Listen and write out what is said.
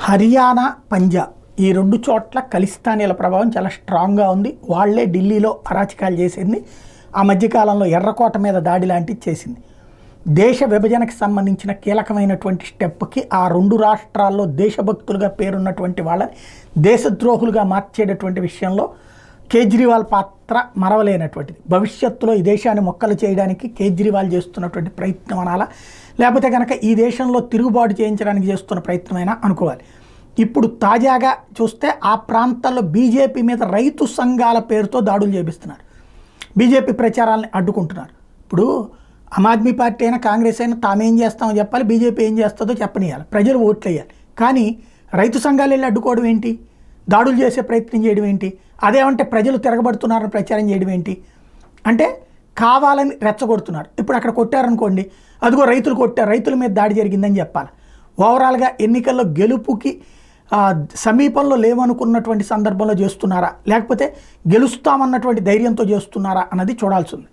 హర్యానా, పంజాబ్ ఈ రెండు చోట్ల ఖలిస్తానీల ప్రభావం చాలా స్ట్రాంగ్గా ఉంది. వాళ్లే ఢిల్లీలో అరాచకాలు చేసింది. ఆ మధ్యకాలంలో ఎర్రకోట మీద దాడి లాంటిది చేసింది. దేశ విభజనకు సంబంధించిన కీలకమైనటువంటి స్టెప్కి ఆ రెండు రాష్ట్రాల్లో దేశభక్తులుగా పేరున్నటువంటి వాళ్ళని దేశద్రోహులుగా మార్చేటటువంటి విషయంలో కేజ్రీవాల్ పాత్ర మరవలేనటువంటిది. భవిష్యత్తులో ఈ దేశాన్ని మొక్కలు చేయడానికి కేజ్రీవాల్ చేస్తున్నటువంటి ప్రయత్నం అనాలా, లేకపోతే కనుక ఈ దేశంలో తిరుగుబాటు చేయించడానికి చేస్తున్న ప్రయత్నమైనా అనుకోవాలి. ఇప్పుడు తాజాగా చూస్తే ఆ ప్రాంతాల్లో బీజేపీ మీద రైతు సంఘాల పేరుతో దాడులు చేపిస్తున్నారు. బీజేపీ ప్రచారాలను అడ్డుకుంటున్నారు. ఇప్పుడు ఆమ్ ఆద్మీ పార్టీ అయినా కాంగ్రెస్ అయినా తామేం చేస్తామో చెప్పాలి, బీజేపీ ఏం చేస్తుందో చెప్పనియాలి, ప్రజలు ఓట్లు వేయాలి. కానీ రైతు సంఘాలు వెళ్ళి అడ్డుకోవడం ఏంటి, దాడులు చేసే ప్రయత్నం చేయడం ఏంటి, అదేమంటే ప్రజలు తిరగబడుతున్నారని ప్రచారం చేయడం ఏంటి అంటే కావాలని రెచ్చగొడుతున్నారు. ఇప్పుడు అక్కడ కొట్టారనుకోండి, అదిగో రైతులు కొట్టారు, రైతుల మీద దాడి జరిగిందని చెప్పాలి. ఓవరాల్గా ఎన్నికల్లో గెలుపుకి సమీపంలో లేవనుకున్నటువంటి సందర్భంలో చేస్తున్నారా, లేకపోతే గెలుస్తామన్నటువంటి ధైర్యంతో చేస్తున్నారా అన్నది చూడాల్సి ఉంది.